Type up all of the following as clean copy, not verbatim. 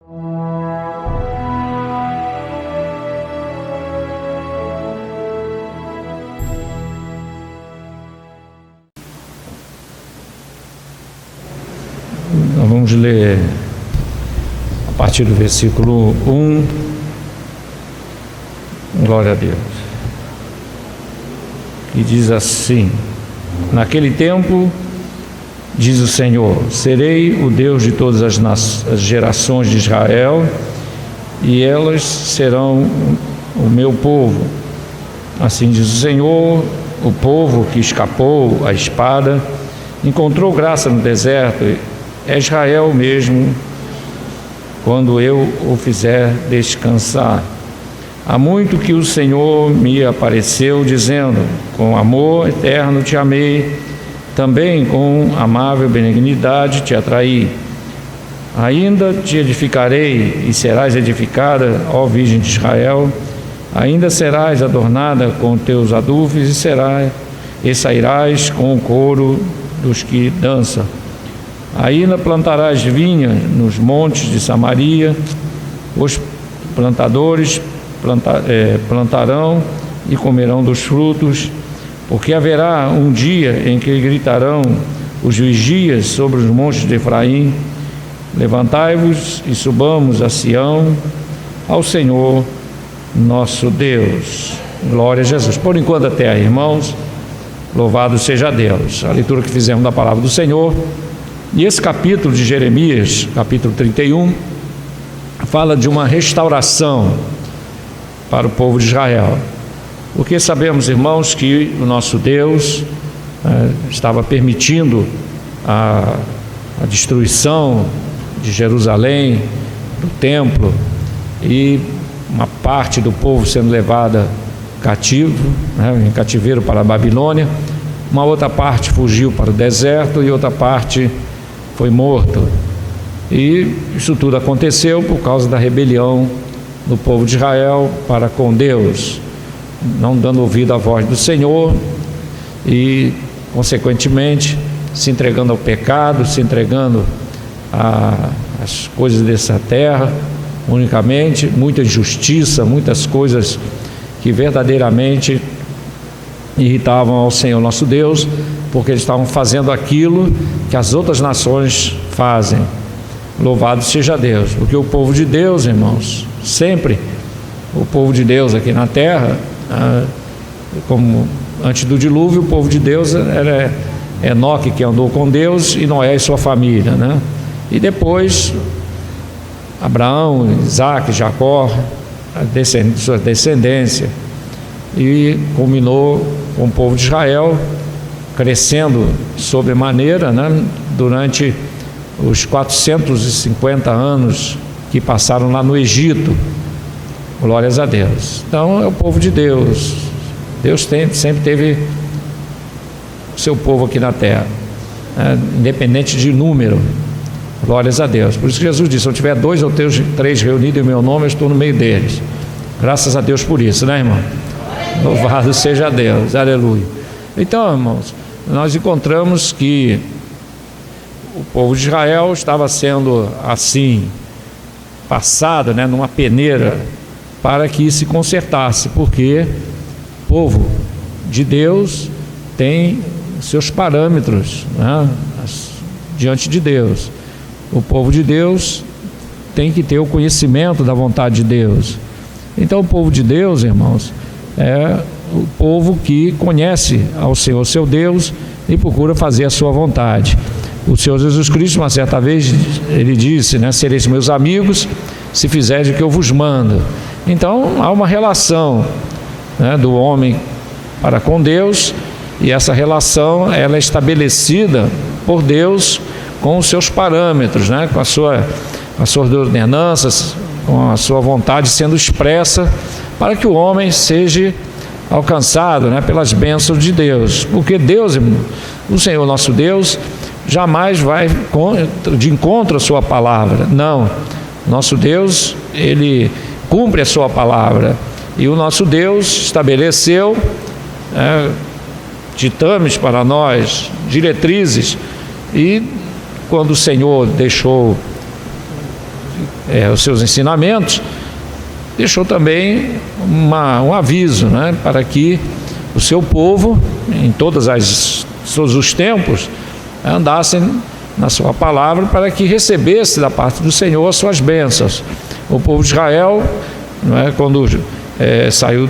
Nós vamos ler a partir do versículo 1. Glória a Deus. E diz assim: naquele tempo, diz o Senhor, serei o Deus de todas as gerações de Israel, e elas serão o meu povo. Assim diz o Senhor, o povo que escapou à espada, encontrou graça no deserto, é Israel mesmo, quando eu o fizer descansar. Há muito que o Senhor me apareceu, dizendo, com amor eterno te amei, também com amável benignidade te atraí. Ainda te edificarei e serás edificada, ó Virgem de Israel, ainda serás adornada com teus adufes e sairás com o coro dos que dançam. Ainda plantarás vinha nos montes de Samaria, os plantadores plantarão e comerão dos frutos, porque haverá um dia em que gritarão os vigias sobre os montes de Efraim: levantai-vos e subamos a Sião, ao Senhor nosso Deus. Glória a Jesus. Por enquanto até aí, irmãos, louvado seja Deus. A leitura que fizemos da palavra do Senhor. E esse capítulo de Jeremias, capítulo 31, fala de uma restauração para o povo de Israel. Porque sabemos, irmãos, que o nosso Deus estava permitindo a destruição de Jerusalém, do templo, e uma parte do povo sendo levada cativo, em cativeiro para a Babilônia. Uma outra parte fugiu para o deserto e outra parte foi morto. E isso tudo aconteceu por causa da rebelião do povo de Israel para com Deus, não dando ouvido à voz do Senhor e, consequentemente, se entregando ao pecado, se entregando às coisas dessa terra unicamente, muita injustiça, muitas coisas que verdadeiramente irritavam ao Senhor nosso Deus, porque eles estavam fazendo aquilo que as outras nações fazem. Louvado seja Deus, porque o povo de Deus, irmãos, sempre o povo de Deus aqui na terra, como antes do dilúvio, o povo de Deus era Enoque, que andou com Deus, e Noé e sua família, né? E depois Abraão, Isaac, Jacó, sua descendência, e culminou com o povo de Israel crescendo sobremaneira, né? Durante os 450 anos que passaram lá no Egito. Glórias a Deus. Então é o povo de Deus. Deus sempre teve o seu povo aqui na terra, independente de número. Glórias a Deus. Por isso que Jesus disse: se eu tiver 2 ou 3 reunidos em meu nome, eu estou no meio deles. Graças a Deus por isso, né, irmão? Louvado seja Deus. Aleluia. Então, irmãos, nós encontramos que o povo de Israel estava sendo assim passado, numa peneira, para que se consertasse, porque o povo de Deus tem seus parâmetros, diante de Deus. O povo de Deus tem que ter o conhecimento da vontade de Deus. Então o povo de Deus, irmãos, é o povo que conhece ao Senhor seu Deus e procura fazer a sua vontade. O Senhor Jesus Cristo, uma certa vez, ele disse, sereis meus amigos se fizerdes o que eu vos mando. Então há uma relação, do homem para com Deus, e essa relação ela é estabelecida por Deus com os seus parâmetros, com as suas ordenanças, com a sua vontade sendo expressa, para que o homem seja alcançado, pelas bênçãos de Deus. Porque Deus, o Senhor nosso Deus, jamais vai de encontro à sua palavra. Não, nosso Deus, ele cumpre a sua palavra, e o nosso Deus estabeleceu ditames para nós, diretrizes, e quando o Senhor deixou os seus ensinamentos, deixou também um aviso, né, para que o seu povo, em todos os tempos, andassem na sua palavra, para que recebesse da parte do Senhor as suas bênçãos. O povo de Israel, quando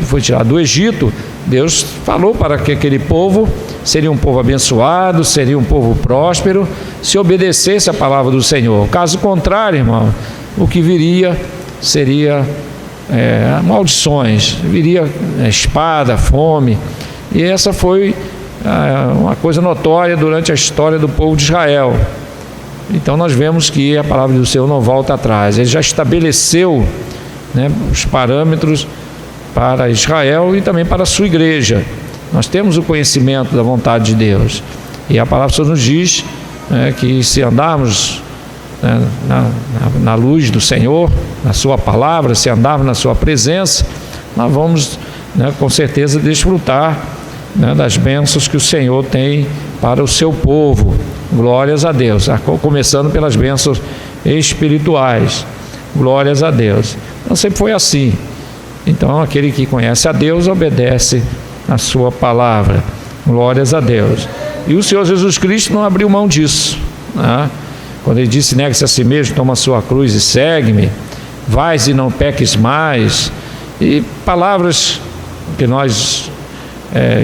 foi tirado do Egito, Deus falou para que aquele povo seria um povo abençoado, seria um povo próspero, se obedecesse a palavra do Senhor. Caso contrário, irmão, o que viria seria maldições, viria espada, fome. E essa foi uma coisa notória durante a história do povo de Israel. Então nós vemos que a palavra do Senhor não volta atrás. Ele já estabeleceu, os parâmetros para Israel e também para a sua igreja. Nós temos o conhecimento da vontade de Deus, e a palavra do Senhor nos diz que se andarmos na luz do Senhor, na sua palavra, se andarmos na sua presença, nós vamos com certeza desfrutar das bênçãos que o Senhor tem para o seu povo. Glórias a Deus, começando pelas bênçãos espirituais. Glórias a Deus. Então sempre foi assim. Então aquele que conhece a Deus obedece a sua palavra. Glórias a Deus. E o Senhor Jesus Cristo não abriu mão disso, quando ele disse: negue-se a si mesmo, toma a sua cruz e segue-me, vais e não peques mais. E palavras que nós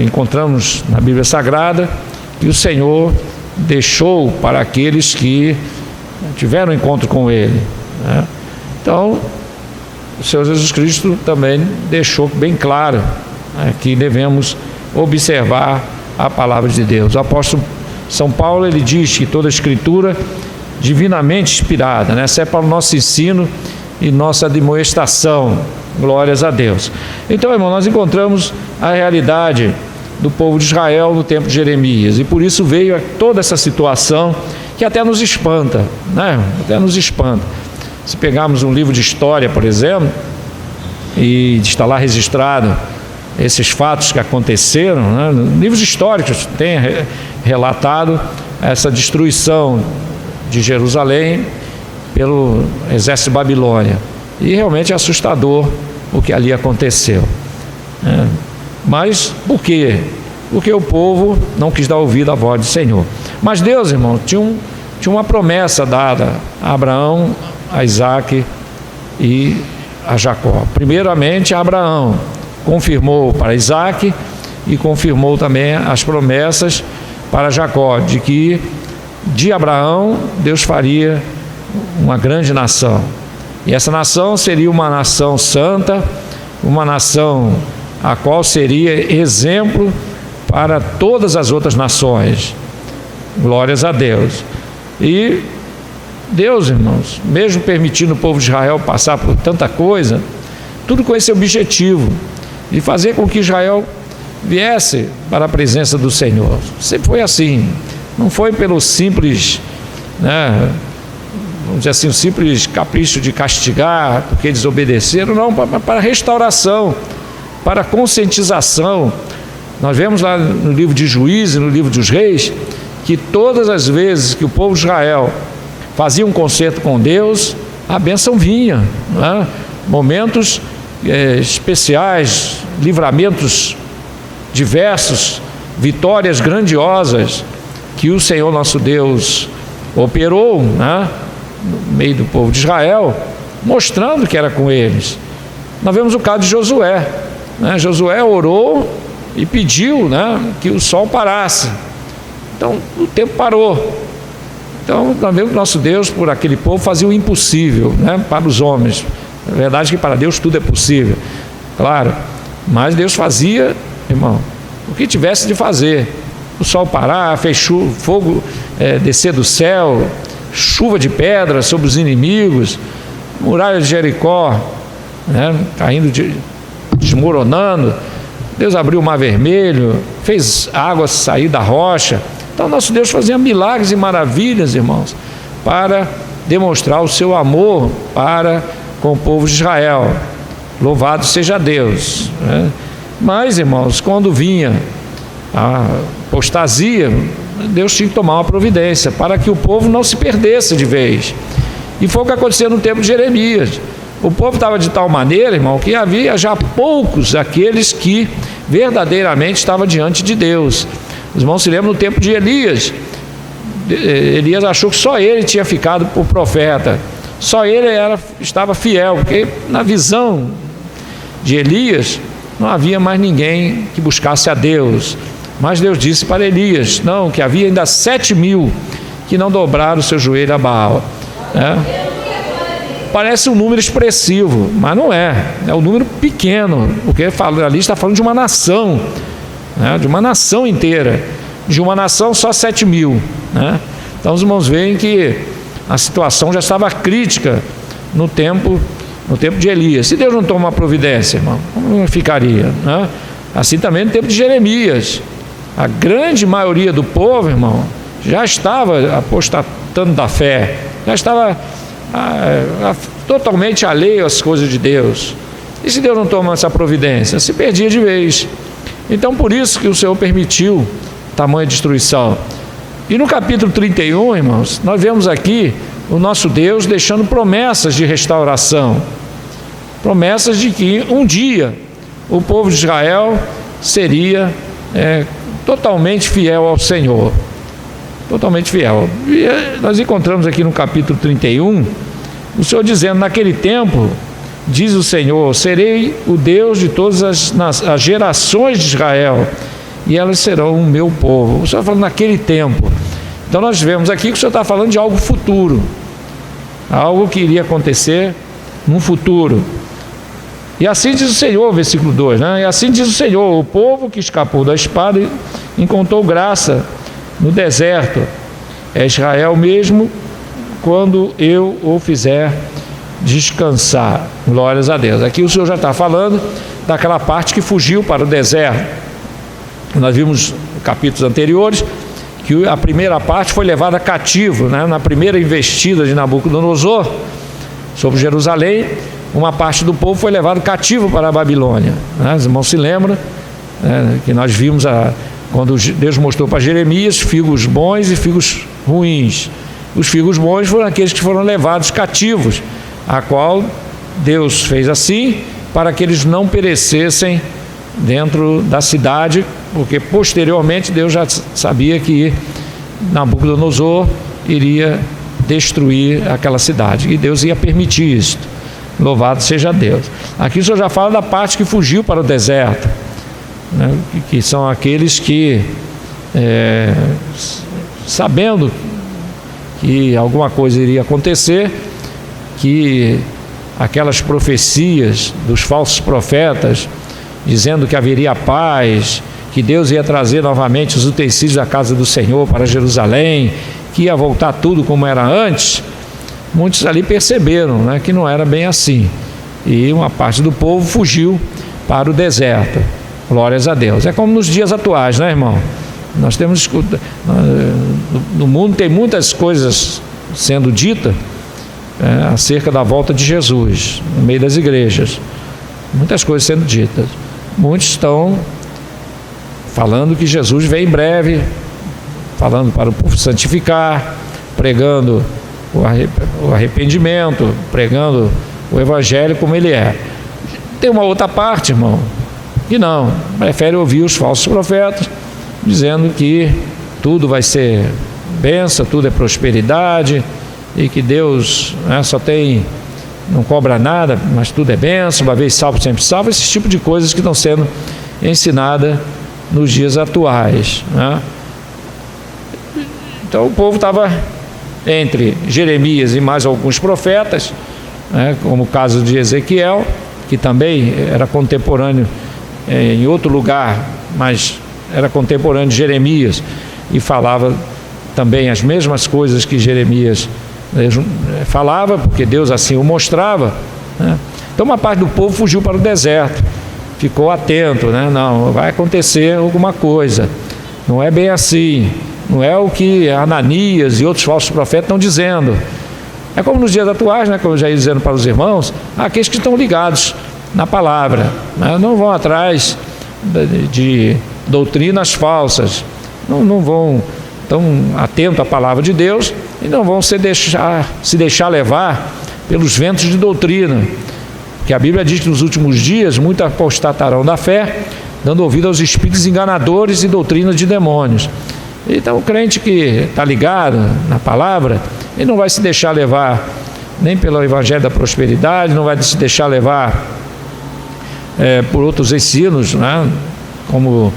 encontramos na Bíblia Sagrada, que o Senhor deixou para aqueles que tiveram encontro com Ele, Então o Senhor Jesus Cristo também deixou bem claro que devemos observar a palavra de Deus. O apóstolo São Paulo, ele diz que toda a escritura divinamente inspirada, essa é para o nosso ensino e nossa admoestação. Glórias a Deus. Então, irmão, nós encontramos a realidade do povo de Israel no tempo de Jeremias, e por isso veio toda essa situação que até nos espanta, até nos espanta. Se pegarmos um livro de história, por exemplo, e está lá registrado esses fatos que aconteceram, livros históricos têm relatado essa destruição de Jerusalém pelo exército babilônia, e realmente é assustador o que ali aconteceu. Mas por quê? Porque o povo não quis dar ouvido à voz do Senhor. Mas Deus, irmão, tinha uma promessa dada a Abraão, a Isaac e a Jacó. Primeiramente a Abraão, confirmou para Isaac e confirmou também as promessas para Jacó, de que de Abraão Deus faria uma grande nação, e essa nação seria uma nação santa, uma nação a qual seria exemplo para todas as outras nações. Glórias a Deus. E Deus, irmãos, mesmo permitindo o povo de Israel passar por tanta coisa, tudo com esse objetivo de fazer com que Israel viesse para a presença do Senhor. Sempre foi assim. Não foi pelo simples, vamos dizer assim, o simples capricho de castigar porque desobedeceram, não, para restauração, para conscientização. Nós vemos lá no livro de Juízes, no livro dos Reis, que todas as vezes que o povo de Israel fazia um concerto com Deus, a bênção vinha, momentos especiais, livramentos diversos, vitórias grandiosas que o Senhor nosso Deus operou, no meio do povo de Israel, mostrando que era com eles. Nós vemos o caso de Josué, Josué orou e pediu, que o sol parasse. Então o tempo parou. Então nós vemos que nosso Deus, por aquele povo, fazia o impossível, para os homens. É verdade que para Deus tudo é possível, claro, mas Deus fazia, irmão, o que tivesse de fazer. O sol parar, fez fogo descer do céu, chuva de pedra sobre os inimigos, muralha de Jericó caindo, desmoronando. Deus abriu o mar vermelho, fez água sair da rocha. Então nosso Deus fazia milagres e maravilhas, irmãos, para demonstrar o seu amor para com o povo de Israel. Louvado seja Deus. Mas, irmãos, quando vinha a apostasia, Deus tinha que tomar uma providência para que o povo não se perdesse de vez. E foi o que aconteceu no tempo de Jeremias. O povo estava de tal maneira, irmão, que havia já poucos aqueles que verdadeiramente estavam diante de Deus. Os irmãos se lembram no tempo de Elias. Elias achou que só ele tinha ficado por profeta. Só ele estava fiel, porque na visão de Elias não havia mais ninguém que buscasse a Deus. Mas Deus disse para Elias, não, que havia ainda 7.000 que não dobraram o seu joelho a Baal. Parece um número expressivo, mas não é. É um número pequeno, porque ali está falando de uma nação, de uma nação inteira. De uma nação só 7.000. Então os irmãos veem que a situação já estava crítica no tempo de Elias. Se Deus não toma uma providência, irmão, como ficaria? Assim também no tempo de Jeremias. A grande maioria do povo, irmão, já estava apostatando da fé, já estava totalmente alheio às coisas de Deus. E se Deus não toma essa providência, se perdia de vez. Então por isso que o Senhor permitiu tamanha destruição. E no capítulo 31, irmãos, nós vemos aqui o nosso Deus deixando promessas de restauração, promessas de que um dia o povo de Israel seria totalmente fiel ao Senhor, totalmente fiel. E nós encontramos aqui no capítulo 31, o Senhor dizendo, naquele tempo, diz o Senhor, serei o Deus de todas as gerações de Israel, e elas serão o meu povo. O Senhor falando naquele tempo. Então nós vemos aqui que o Senhor está falando de algo futuro, algo que iria acontecer no futuro. E assim diz o Senhor, versículo 2, E assim diz o Senhor, o povo que escapou da espada encontrou graça no deserto. É Israel mesmo, quando eu o fizer descansar. Glórias a Deus. Aqui o Senhor já está falando daquela parte que fugiu para o deserto. Nós vimos em capítulos anteriores que a primeira parte foi levada cativo, na primeira investida de Nabucodonosor sobre Jerusalém. Uma parte do povo foi levado cativo para a Babilônia. Os irmãos se lembram que nós vimos quando Deus mostrou para Jeremias figos bons e figos ruins. Os figos bons foram aqueles que foram levados cativos, a qual Deus fez assim para que eles não perecessem dentro da cidade, porque posteriormente Deus já sabia que Nabucodonosor iria destruir aquela cidade, e Deus ia permitir isso. Louvado seja Deus. Aqui o Senhor já fala da parte que fugiu para o deserto, que são aqueles que, sabendo que alguma coisa iria acontecer, que aquelas profecias dos falsos profetas, dizendo que haveria paz, que Deus ia trazer novamente os utensílios da casa do Senhor para Jerusalém, que ia voltar tudo como era antes, muitos ali perceberam que não era bem assim, e uma parte do povo fugiu para o deserto. Glórias a Deus. É como nos dias atuais, irmão? Nós temos, no mundo tem muitas coisas sendo ditas acerca da volta de Jesus, no meio das igrejas, muitas coisas sendo ditas. Muitos estão falando que Jesus vem em breve, falando para o povo santificar, pregando o arrependimento, pregando o evangelho como ele é. Tem uma outra parte, irmão, que não, prefere ouvir os falsos profetas, dizendo que tudo vai ser bênção, tudo é prosperidade, e que Deus não cobra nada, mas tudo é bênção, uma vez salvo, sempre salvo, esse tipo de coisas que estão sendo ensinadas nos dias atuais. Então o povo estava entre Jeremias e mais alguns profetas, como o caso de Ezequiel, que também era contemporâneo em outro lugar, mas era contemporâneo de Jeremias e falava também as mesmas coisas que Jeremias falava, porque Deus assim o mostrava. Então uma parte do povo fugiu para o deserto, ficou atento, não, vai acontecer alguma coisa, não é bem assim, não é o que Ananias e outros falsos profetas estão dizendo. É como nos dias atuais, como eu já ia dizendo para os irmãos, aqueles que estão ligados na palavra, não vão atrás de doutrinas falsas, não vão estão atentos à palavra de Deus e não vão se deixar levar pelos ventos de doutrina. Porque a Bíblia diz que nos últimos dias muitos apostatarão da fé, dando ouvido aos espíritos enganadores e doutrinas de demônios. Então o crente que está ligado na palavra, ele não vai se deixar levar nem pelo evangelho da prosperidade, não vai se deixar levar por outros ensinos, né? Como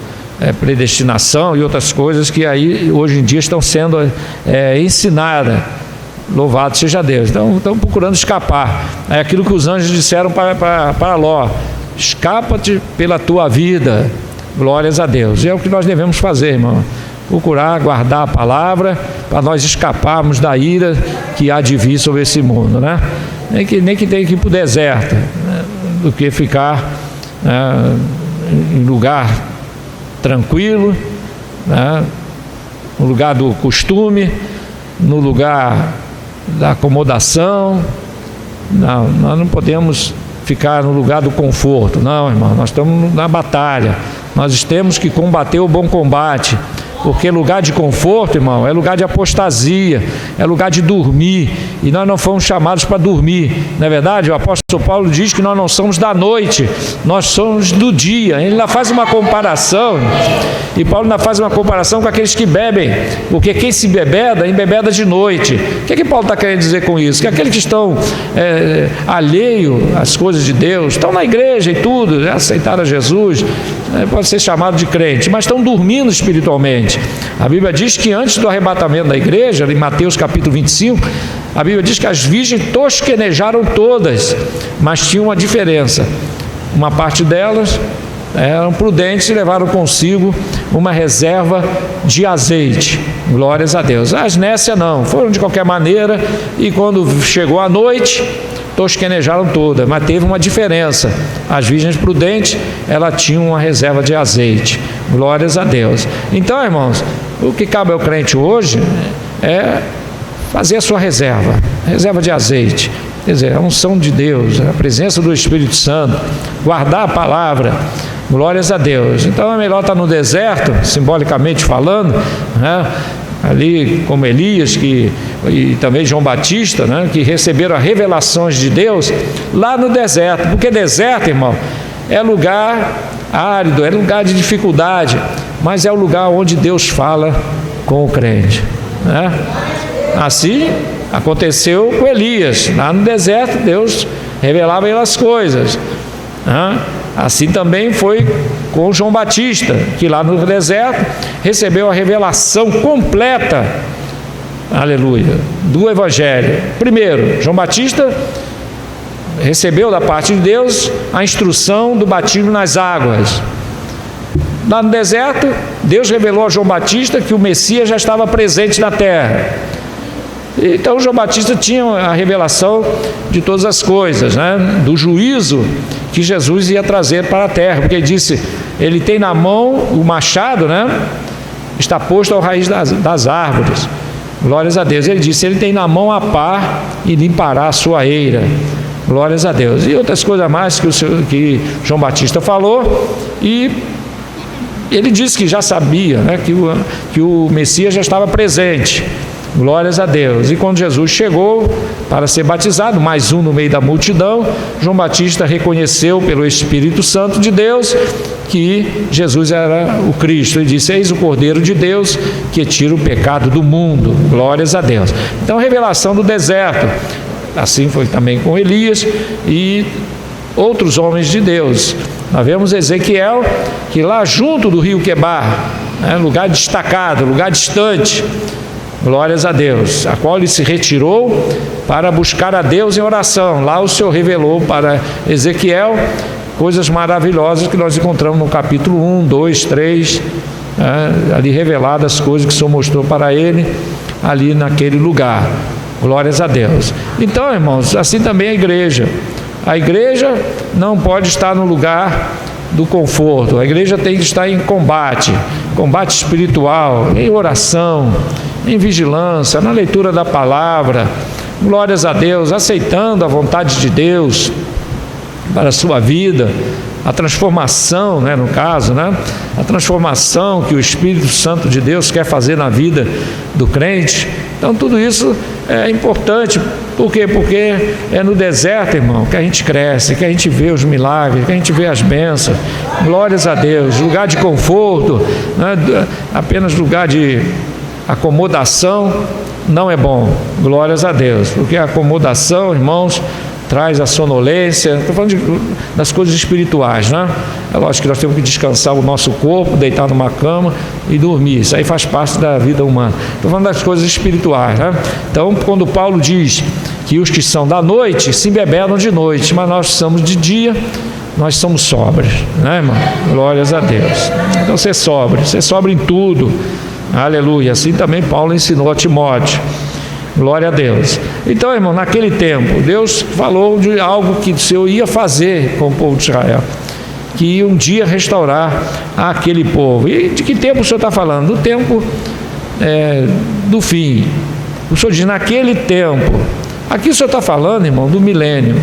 predestinação e outras coisas que aí hoje em dia estão sendo ensinadas. Louvado seja Deus. Então estão procurando escapar. É aquilo que os anjos disseram para Ló: escapa-te pela tua vida. Glórias a Deus. E é o que nós devemos fazer, irmão. Procurar guardar a palavra para nós escaparmos da ira que há de vir sobre esse mundo, né? Nem que tenha que ir para o deserto, né? Do que ficar em lugar tranquilo, né? No lugar do costume, no lugar da acomodação. Não, nós não podemos ficar no lugar do conforto, não, irmão. Nós estamos na batalha, nós temos que combater o bom combate, porque lugar de conforto, irmão, é lugar de apostasia, é lugar de dormir, e nós não fomos chamados para dormir, não é verdade? O apóstolo Paulo diz que nós não somos da noite, nós somos do dia. Ele ainda faz uma comparação, e Paulo ainda faz uma comparação com aqueles que bebem, porque quem se embebeda de noite. O que Paulo está querendo dizer com isso? Que aqueles que estão alheio às coisas de Deus, estão na igreja e tudo, aceitaram a Jesus, pode ser chamado de crente, mas estão dormindo espiritualmente. A Bíblia diz que antes do arrebatamento da igreja, em Mateus capítulo 25, a Bíblia diz que as virgens tosquenejaram todas, mas tinha uma diferença. Uma parte delas eram prudentes e levaram consigo uma reserva de azeite. Glórias a Deus. As nécias não, foram de qualquer maneira, e quando chegou a noite, tosquenejaram todas, mas teve uma diferença. As virgens prudentes, elas tinham uma reserva de azeite. Glórias a Deus. Então, irmãos, o que cabe ao crente hoje é fazer a sua reserva de azeite. Quer dizer, a unção de Deus, a presença do Espírito Santo, guardar a palavra. Glórias a Deus. Então é melhor estar no deserto, simbolicamente falando, né? Ali como Elias e também João Batista, né? Que receberam as revelações de Deus lá no deserto. Porque deserto, irmão, é lugar árido, é lugar de dificuldade, mas é o lugar onde Deus fala com o crente, né? Assim aconteceu com Elias. Lá no deserto Deus revelava ele as coisas, né? Assim também foi com João Batista, que lá no deserto recebeu a revelação completa, aleluia, do Evangelho. Primeiro, João Batista recebeu da parte de Deus a instrução do batismo nas águas. Lá no deserto, Deus revelou a João Batista que o Messias já estava presente na terra. Então João Batista tinha a revelação de todas as coisas, né? Do juízo que Jesus ia trazer para a terra, porque ele disse, ele tem na mão o machado, né? Está posto ao raiz das árvores. Glórias a Deus. Ele disse, ele tem na mão a pá e limpará a sua eira. Glórias a Deus. E outras coisas mais que João Batista falou, e ele disse que já sabia, né? Que o Messias já estava presente. Glórias a Deus. E quando Jesus chegou para ser batizado, mais um no meio da multidão, João Batista reconheceu pelo Espírito Santo de Deus que Jesus era o Cristo. Ele disse, eis o Cordeiro de Deus que tira o pecado do mundo. Glórias a Deus. Então, revelação do deserto. Assim foi também com Elias e outros homens de Deus. Nós vemos Ezequiel, que lá junto do rio Quebar, né, lugar destacado, lugar distante, glórias a Deus, a qual ele se retirou para buscar a Deus em oração. Lá o Senhor revelou para Ezequiel coisas maravilhosas que nós encontramos no capítulo 1, 2, 3, ali reveladas as coisas que o Senhor mostrou para ele ali naquele lugar. Glórias a Deus. Então, irmãos, assim também a igreja. A igreja não pode estar no lugar do conforto. A igreja tem que estar em combate espiritual, em oração, em vigilância, na leitura da palavra. Glórias a Deus, aceitando a vontade de Deus, para a sua vida, a transformação, no caso, a transformação que o Espírito Santo de Deus quer fazer na vida do crente. Então tudo isso é importante. Por quê? Porque é no deserto, irmão, que a gente cresce, que a gente vê os milagres, que a gente vê as bênçãos. Glórias a Deus. Lugar de conforto, apenas lugar de acomodação não é bom. Glórias a Deus. Porque a acomodação, irmãos, traz a sonolência. Estou falando das coisas espirituais, É lógico que nós temos que descansar o nosso corpo, deitar numa cama e dormir. Isso aí faz parte da vida humana. Estou falando das coisas espirituais, Então, quando Paulo diz que os que são da noite se embebedam de noite, mas nós somos de dia, nós somos sóbrios, irmão? Glórias a Deus. Então, ser sóbrio em tudo. Aleluia. Assim também Paulo ensinou a Timóteo. Glória a Deus. Então, irmão, naquele tempo, Deus falou de algo que o Senhor ia fazer com o povo de Israel, que ia um dia restaurar aquele povo. E de que tempo o Senhor está falando? Do tempo do fim. O Senhor diz, naquele tempo. Aqui o Senhor está falando, irmão, do milênio.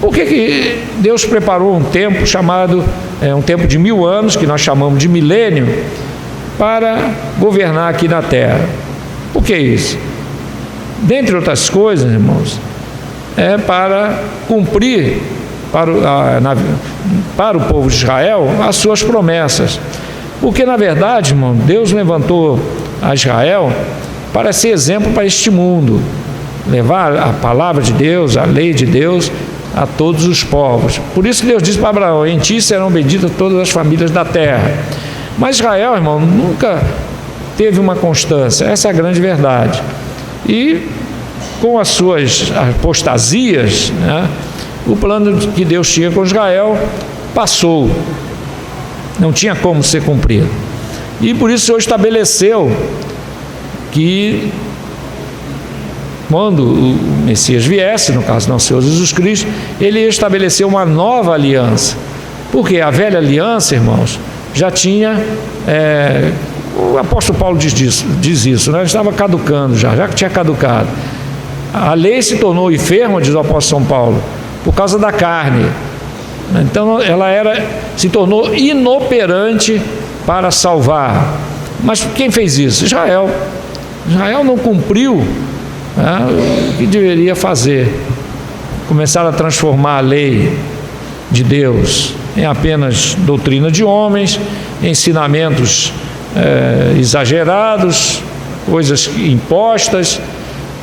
Por que Deus preparou um tempo chamado, um tempo de 1000 anos, que nós chamamos de milênio, para governar aqui na terra? Por que isso? Dentre outras coisas, irmãos, é para cumprir para o povo de Israel as suas promessas. Porque, na verdade, irmão, Deus levantou a Israel para ser exemplo para este mundo, levar a palavra de Deus, a lei de Deus a todos os povos. Por isso que Deus disse para Abraão, em ti serão benditas todas as famílias da terra. Mas Israel, irmão, nunca teve uma constância. Essa é a grande verdade. E com as suas apostasias, o plano que Deus tinha com Israel passou, não tinha como ser cumprido. E por isso o Senhor estabeleceu que quando o Messias viesse, no caso não Senhor Jesus Cristo, ele ia estabelecer uma nova aliança. Porque a velha aliança, irmãos, já tinha o apóstolo Paulo diz isso, estava caducando já que tinha caducado. A lei se tornou enferma, diz o apóstolo São Paulo, por causa da carne. Então ela se tornou inoperante para salvar. Mas quem fez isso? Israel. Israel não cumpriu o que deveria fazer. Começaram a transformar a lei de Deus em apenas doutrina de homens, ensinamentos exagerados, coisas impostas,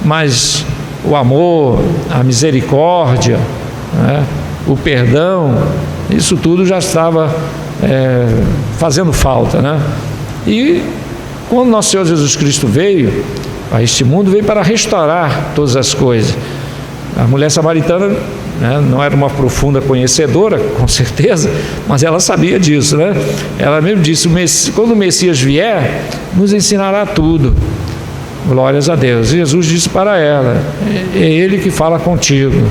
mas o amor, a misericórdia, o perdão, isso tudo já estava fazendo falta, E quando nosso Senhor Jesus Cristo veio a este mundo, veio para restaurar todas as coisas. A mulher samaritana não era uma profunda conhecedora, com certeza, mas ela sabia disso, Ela mesmo disse, quando o Messias vier, nos ensinará tudo. Glórias a Deus. E Jesus disse para ela, é Ele que fala contigo.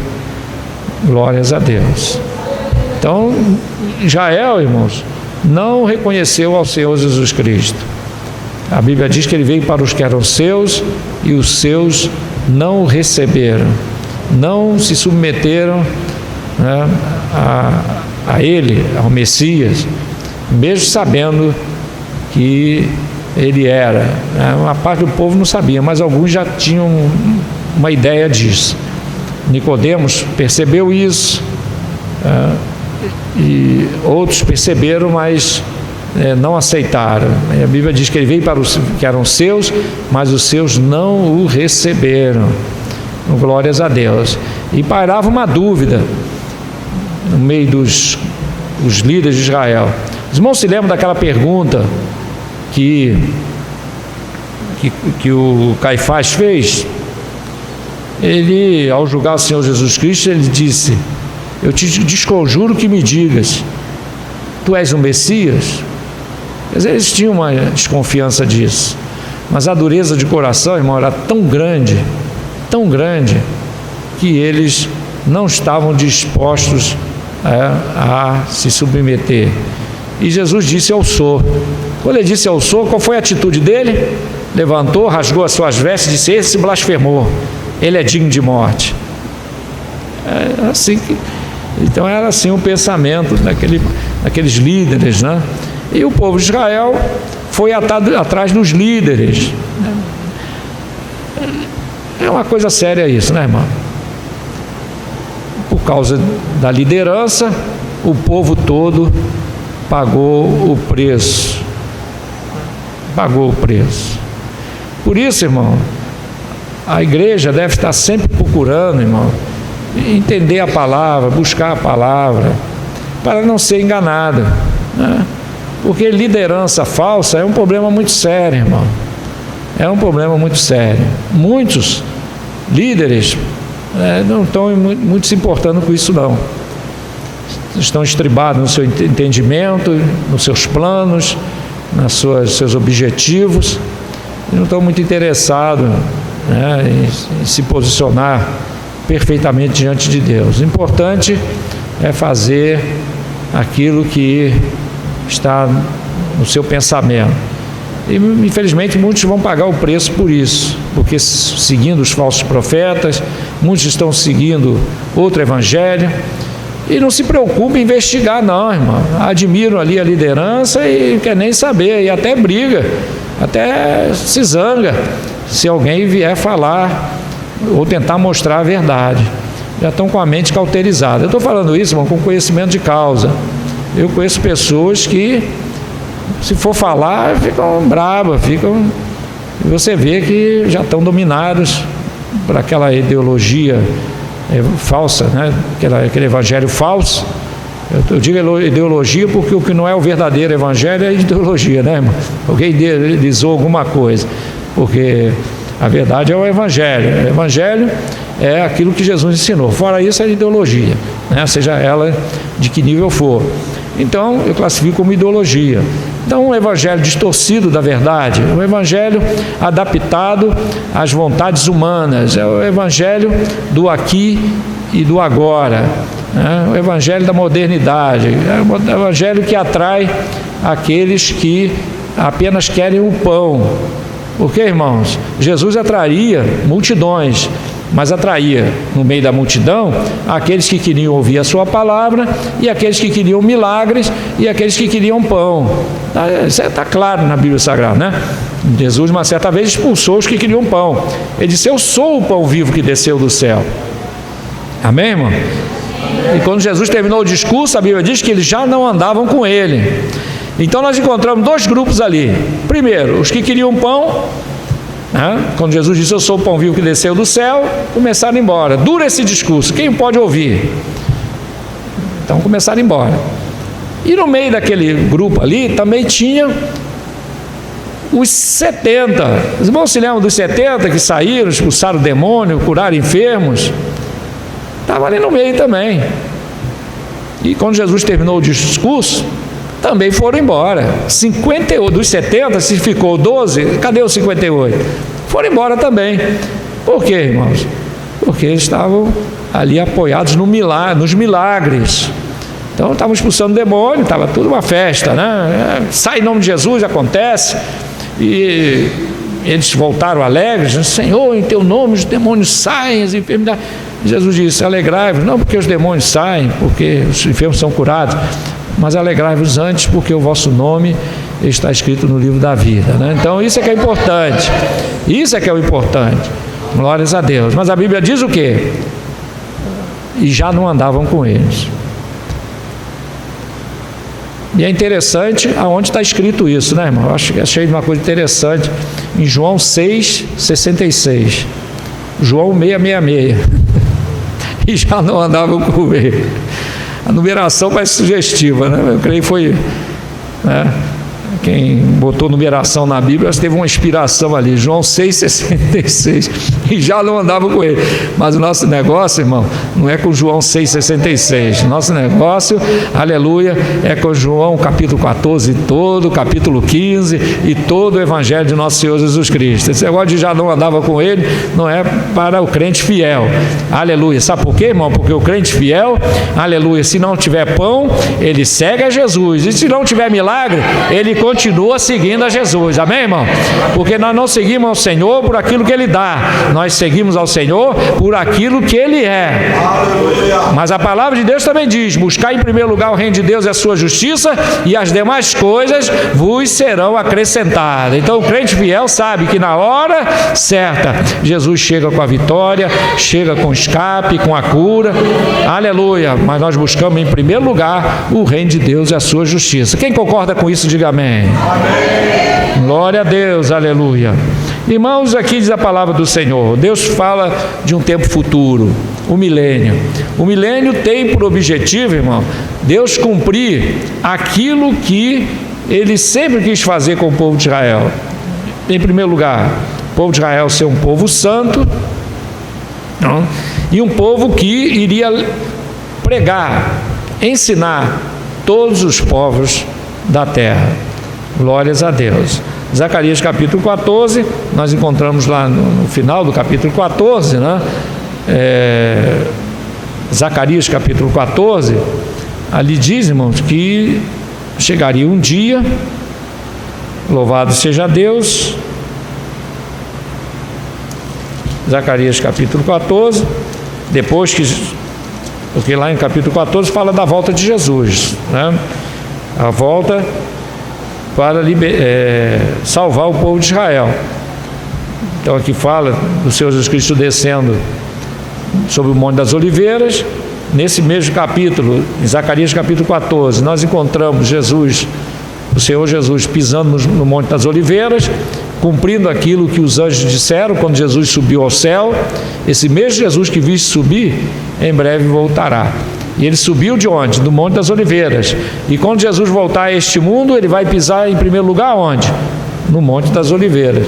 Glórias a Deus. Então, Israel, irmãos, não reconheceu ao Senhor Jesus Cristo. A Bíblia diz que Ele veio para os que eram seus, e os seus não o receberam. Não se submeteram a Ele, ao Messias, mesmo sabendo que Ele era. Uma parte do povo não sabia, mas alguns já tinham uma ideia disso. Nicodemos percebeu isso, e outros perceberam, mas não aceitaram. A Bíblia diz que Ele veio para os que eram seus, mas os seus não o receberam. Glórias a Deus. E pairava uma dúvida no meio dos líderes de Israel. Os irmãos se lembram daquela pergunta que o Caifás fez? Ele, ao julgar o Senhor Jesus Cristo, ele disse: eu te desconjuro que me digas, tu és o Messias? Quer dizer, eles tinham uma desconfiança disso, mas a dureza de coração, irmão, era tão grande, que eles não estavam dispostos a se submeter. E Jesus disse: eu sou. Quando ele disse: eu sou, qual foi a atitude dele? Levantou, rasgou as suas vestes e disse: esse blasfemou, ele é digno de morte. Assim que Então era assim o pensamento daqueles líderes, né? E o povo de Israel foi atrás dos líderes. É uma coisa séria isso, né, irmão? Por causa da liderança, o povo todo pagou o preço. Pagou o preço. Por isso, irmão, a igreja deve estar sempre procurando, irmão, entender a palavra, buscar a palavra, para não ser enganada, né? Porque liderança falsa é um problema muito sério, irmão. É um problema muito sério. Muitos líderes não estão muito se importando com isso, não. Estão estribados no seu entendimento, nos seus planos, seus objetivos, e não estão muito interessados, né, em se posicionar perfeitamente diante de Deus. O importante é fazer aquilo que está no seu pensamento. E infelizmente muitos vão pagar o preço por isso, porque seguindo os falsos profetas, muitos estão seguindo outro evangelho e não se preocupa em investigar, não, irmão. Admiram ali a liderança e não quer nem saber, e até briga, até se zanga se alguém vier falar ou tentar mostrar a verdade. Já estão com a mente cauterizada. Eu estou falando isso, irmão, com conhecimento de causa. Eu conheço pessoas que, se for falar, ficam bravas, e você vê que já estão dominados por aquela ideologia falsa, né? Aquele evangelho falso. Eu digo ideologia porque o que não é o verdadeiro evangelho é ideologia, né, irmão? Alguém idealizou alguma coisa, porque a verdade é o evangelho. O evangelho é aquilo que Jesus ensinou. Fora isso é ideologia, né? Seja ela de que nível for. Então eu classifico como ideologia. Então um evangelho distorcido da verdade, um evangelho adaptado às vontades humanas, é o evangelho do aqui e do agora, né? O evangelho da modernidade, é o evangelho que atrai aqueles que apenas querem o pão. Porque, irmãos, Jesus atraía multidões, mas atraía no meio da multidão aqueles que queriam ouvir a sua palavra, e aqueles que queriam milagres, e aqueles que queriam pão. Isso está claro na Bíblia Sagrada, né? Jesus, uma certa vez, expulsou os que queriam pão. Ele disse: eu sou o pão vivo que desceu do céu. Amém, irmão? E quando Jesus terminou o discurso, a Bíblia diz que eles já não andavam com ele. Então nós encontramos dois grupos ali. Primeiro, os que queriam pão, né? Quando Jesus disse: eu sou o pão vivo que desceu do céu, começaram a ir embora. Dura esse discurso, quem pode ouvir? Então começaram a ir embora. E no meio daquele grupo ali também tinha os 70. Os irmãos se lembram dos 70 que saíram, expulsaram o demônio, curaram enfermos? Estava ali no meio também. E quando Jesus terminou o discurso, também foram embora. 58 dos 70, se ficou 12, cadê os 58? Foram embora também. Por quê, irmãos? Porque eles estavam ali apoiados nos milagres. Então estavam expulsando demônio, estava tudo uma festa, né? Sai em nome de Jesus, acontece. E eles voltaram alegres, Senhor, em teu nome os demônios saem, as enfermidades. Jesus disse: alegrai-vos, não porque os demônios saem, porque os enfermos são curados, mas alegrai-vos antes, porque o vosso nome está escrito no livro da vida, né? Então isso é que é importante. Isso é que é o importante. Glórias a Deus. Mas a Bíblia diz o quê? E já não andavam com eles. E é interessante aonde está escrito isso, né, irmão? Eu acho que é cheio de uma coisa interessante. Em João 6,66. João 666. E já não andavam com ele. A numeração parece sugestiva, né? Eu creio que foi, né? Quem botou numeração na Bíblia teve uma inspiração ali. João 6,66. E já não andava com ele. Mas o nosso negócio, irmão, não é com João 6,66. Nosso negócio, aleluia, é com João capítulo 14 todo, capítulo 15 e todo o evangelho de nosso Senhor Jesus Cristo. Esse negócio de já não andava com ele não é para o crente fiel. Aleluia. Sabe por quê, irmão? Porque o crente fiel, aleluia, se não tiver pão, ele segue a Jesus. E se não tiver milagre, ele continua continua seguindo a Jesus, amém, irmão? Porque nós não seguimos ao Senhor por aquilo que Ele dá, nós seguimos ao Senhor por aquilo que Ele é. Mas a palavra de Deus também diz: buscar em primeiro lugar o reino de Deus e a sua justiça, e as demais coisas vos serão acrescentadas. Então o crente fiel sabe que na hora certa Jesus chega com a vitória, chega com o escape, com a cura, aleluia. Mas nós buscamos em primeiro lugar o reino de Deus e a sua justiça. Quem concorda com isso, diga amém. Amém. Glória a Deus, aleluia. Irmãos, aqui diz a palavra do Senhor, Deus fala de um tempo futuro, o milênio. O milênio tem por objetivo, irmão, Deus cumprir aquilo que Ele sempre quis fazer com o povo de Israel. Em primeiro lugar, o povo de Israel ser um povo santo, não? E um povo que iria pregar, ensinar todos os povos da terra. Glórias a Deus. Zacarias capítulo 14, nós encontramos lá no final do capítulo 14, né? Zacarias capítulo 14, ali diz, irmãos, que chegaria um dia, louvado seja Deus. Zacarias capítulo 14, depois que, porque lá em capítulo 14 fala da volta de Jesus, né? A volta para salvar o povo de Israel. Então aqui fala do Senhor Jesus Cristo descendo sobre o Monte das Oliveiras. Nesse mesmo capítulo, em Zacarias capítulo 14, nós encontramos Jesus, o Senhor Jesus, pisando no Monte das Oliveiras, cumprindo aquilo que os anjos disseram quando Jesus subiu ao céu. Esse mesmo Jesus que viste subir, em breve voltará. E ele subiu de onde? Do Monte das Oliveiras. E quando Jesus voltar a este mundo, ele vai pisar em primeiro lugar onde? No Monte das Oliveiras.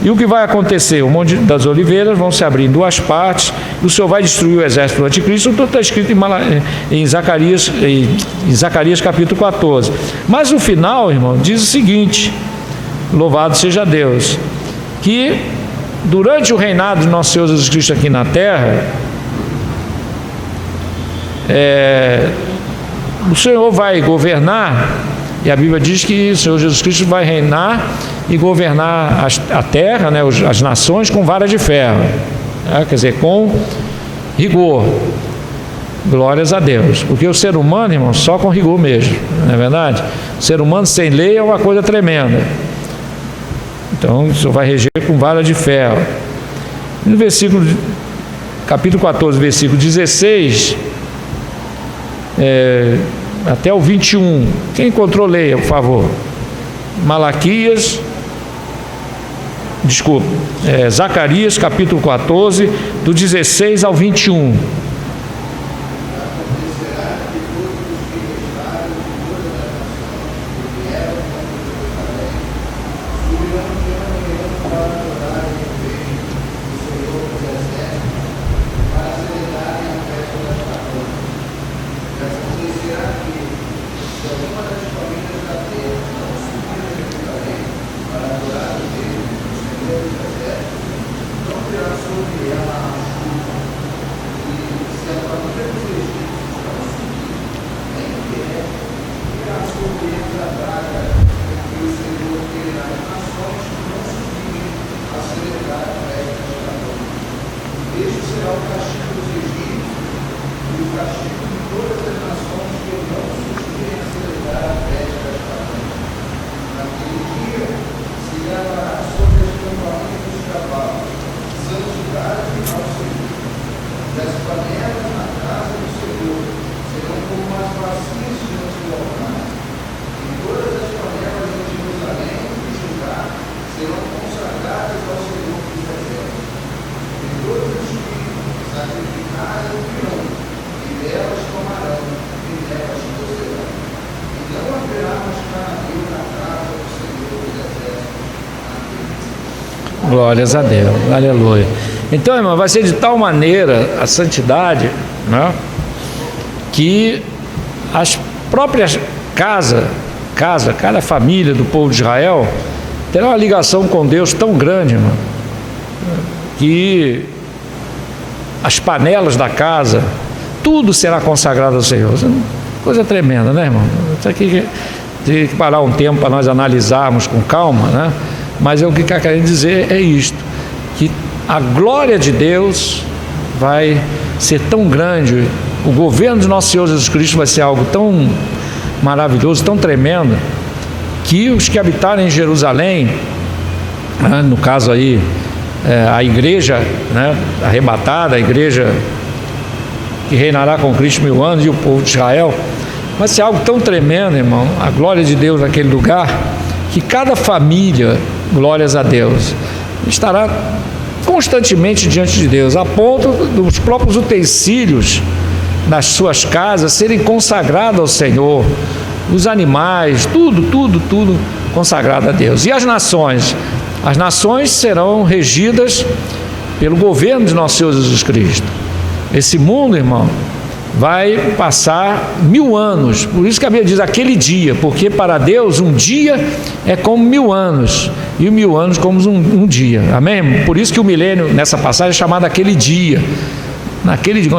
E o que vai acontecer? O Monte das Oliveiras vão se abrir em duas partes, e o Senhor vai destruir o exército do anticristo. Tudo está escrito em Zacarias capítulo 14. Mas o final, irmão, diz o seguinte: louvado seja Deus, que durante o reinado de nosso Senhor Jesus Cristo aqui na terra, o Senhor vai governar, e a Bíblia diz que o Senhor Jesus Cristo vai reinar e governar a terra, né, as nações com vara de ferro, né, quer dizer, com rigor. Glórias a Deus, porque o ser humano, irmão, só com rigor mesmo, não é verdade? O ser humano sem lei é uma coisa tremenda. Então o Senhor vai reger com vara de ferro. No versículo, capítulo 14, versículo 16 até o 21, quem encontrou, leia, por favor. Zacarias capítulo 14, do 16 ao 21. Glórias a Deus, aleluia. Então, irmão, vai ser de tal maneira a santidade, né, que as próprias cada família do povo de Israel terá uma ligação com Deus tão grande, irmão, que as panelas da casa, tudo será consagrado ao Senhor. Coisa tremenda, né, irmão? Isso aqui, Teria que parar um tempo para nós analisarmos com calma, né? Mas o que está querendo dizer é isto, que a glória de Deus vai ser tão grande, o governo de nosso Senhor Jesus Cristo vai ser algo tão maravilhoso, tão tremendo, que os que habitarem em Jerusalém, né, no caso aí, a igreja, né, arrebatada, a igreja que reinará com Cristo 1000 anos, e o povo de Israel, vai ser algo tão tremendo, irmão, a glória de Deus naquele lugar, que cada família, glórias a Deus, estará constantemente diante de Deus, a ponto dos próprios utensílios nas suas casas serem consagrados ao Senhor, os animais, tudo consagrado a Deus. E as nações? As nações serão regidas pelo governo de nosso Senhor Jesus Cristo. Esse mundo, irmão, vai passar 1000 anos, por isso que a Bíblia diz aquele dia, porque para Deus um dia é como 1000 anos, e 1000 anos como um dia, amém? Por isso que o milênio nessa passagem é chamado aquele dia,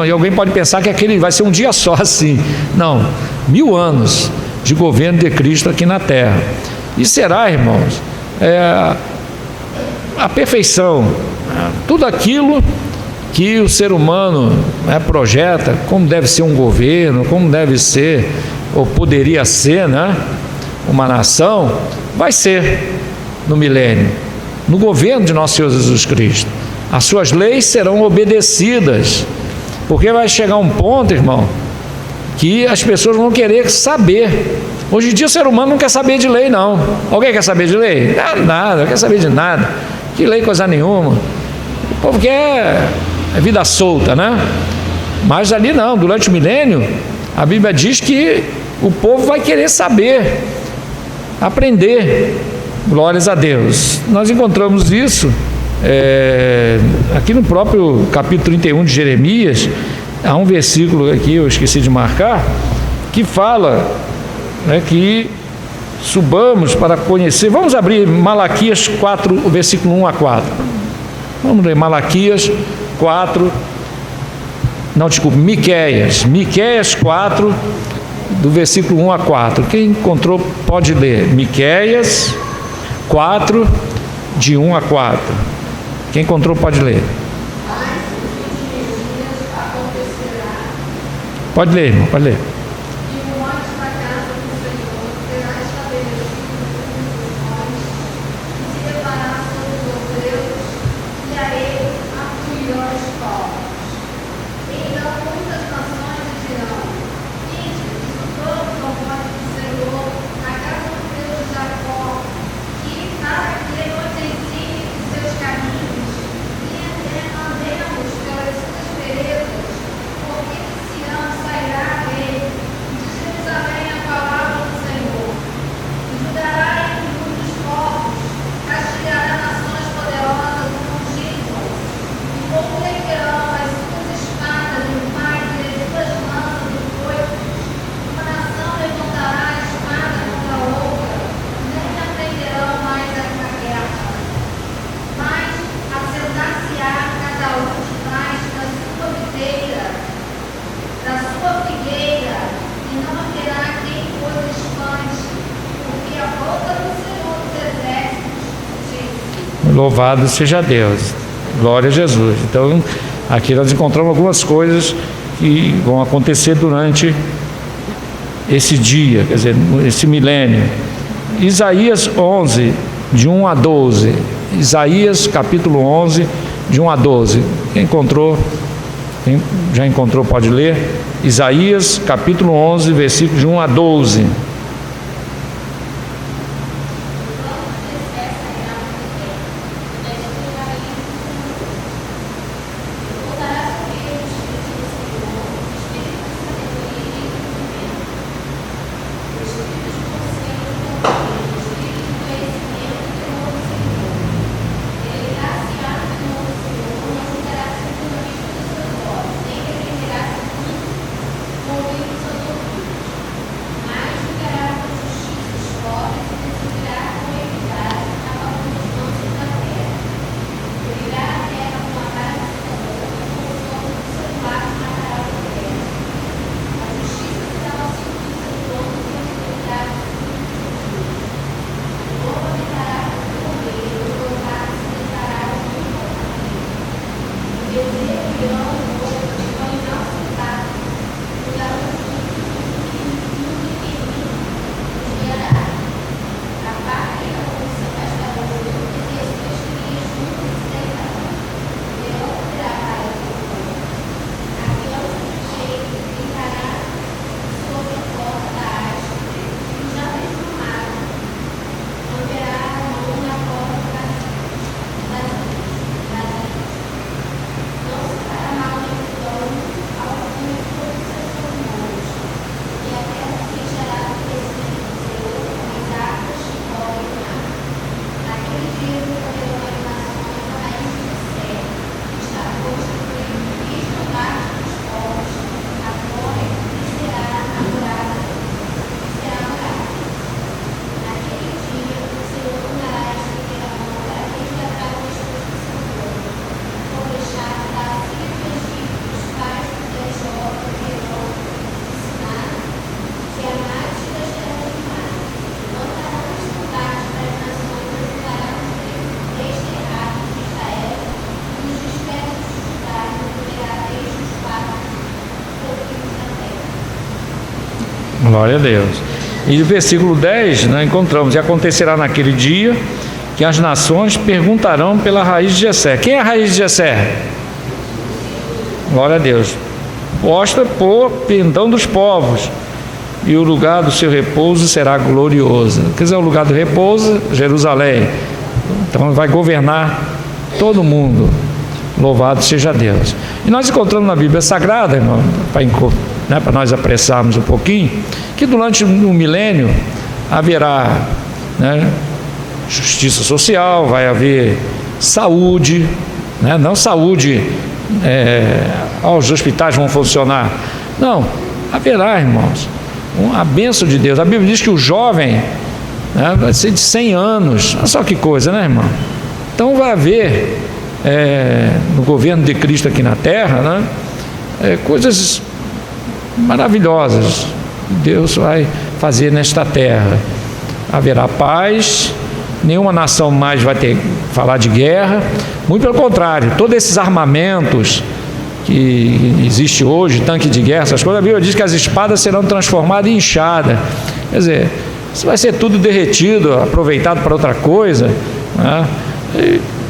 e alguém pode pensar que aquele vai ser um dia só assim, não, 1000 anos de governo de Cristo aqui na terra, e será, irmãos, a perfeição, tudo aquilo que o ser humano projeta, como deve ser um governo, como deve ser, ou poderia ser, né, uma nação, vai ser no milênio, no governo de nosso Senhor Jesus Cristo. As suas leis serão obedecidas, porque vai chegar um ponto, irmão, que as pessoas vão querer saber. Hoje em dia o ser humano não quer saber de lei, não. Alguém quer saber de lei? Nada, não quer saber de nada. Que lei, coisa nenhuma. O povo quer vida solta, né? Mas ali não, durante o milênio, a Bíblia diz que o povo vai querer saber, aprender. Glórias a Deus. Nós encontramos isso aqui no próprio capítulo 31 de Jeremias. Há um versículo aqui, eu esqueci de marcar, que fala, né, que subamos para conhecer. Vamos abrir Malaquias 4, o versículo 1 a 4. Vamos ler Malaquias 4, não, desculpe, Miqueias 4, do versículo 1 a 4. Quem encontrou pode ler. Miqueias 4, de 1 a 4. Quem encontrou pode ler. Pode ler, irmão, pode ler. Louvado seja Deus, glória a Jesus. Então, aqui nós encontramos algumas coisas que vão acontecer durante esse dia, quer dizer, esse milênio. Isaías 11, de 1 a 12. Isaías capítulo 11, de 1 a 12. Quem encontrou, quem já encontrou pode ler. Isaías capítulo 11, versículo de 1 a 12. Glória a Deus. E no versículo 10, nós encontramos: e acontecerá naquele dia que as nações perguntarão pela raiz de Jessé. Quem é a raiz de Jessé? Glória a Deus. Posta por pendão dos povos, e o lugar do seu repouso será glorioso. Quer dizer, o lugar do repouso, Jerusalém. Então vai governar todo mundo. Louvado seja Deus. E nós encontramos na Bíblia Sagrada, irmão, para nós apressarmos um pouquinho, que durante o milênio haverá, né, justiça social, vai haver saúde, né, não saúde, os hospitais vão funcionar. Não, haverá, irmãos, a bênção de Deus. A Bíblia diz que o jovem, né, vai ser de 100 anos. Olha só que coisa, né, irmão? Então vai haver, no governo de Cristo aqui na terra, né, coisas maravilhosas que Deus vai fazer nesta terra. Haverá paz, nenhuma nação mais vai ter falar de guerra, muito pelo contrário, todos esses armamentos que existe hoje, tanque de guerra, essas coisas, a Bíblia diz que as espadas serão transformadas em enxada. Quer dizer, isso vai ser tudo derretido, aproveitado para outra coisa, né?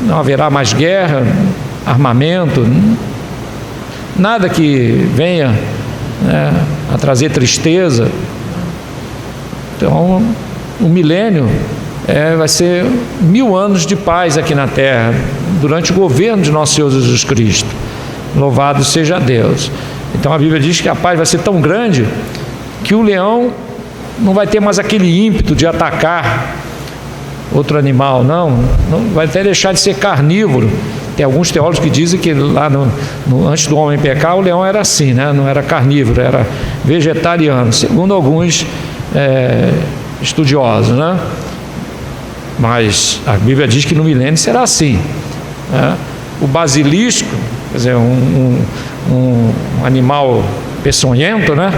Não haverá mais guerra, armamento, nada que venha, né, a trazer tristeza. Então, o milênio vai ser 1000 anos de paz aqui na terra, durante o governo de nosso Senhor Jesus Cristo. Louvado seja Deus. Então a Bíblia diz que a paz vai ser tão grande que o leão não vai ter mais aquele ímpeto de atacar outro animal, não vai até deixar de ser carnívoro. Tem alguns teólogos que dizem que lá antes do homem pecar, o leão era assim, né? Não era carnívoro, era vegetariano, segundo alguns estudiosos, né? Mas a Bíblia diz que no milênio será assim, né? O basilisco, quer dizer, um animal peçonhento, né,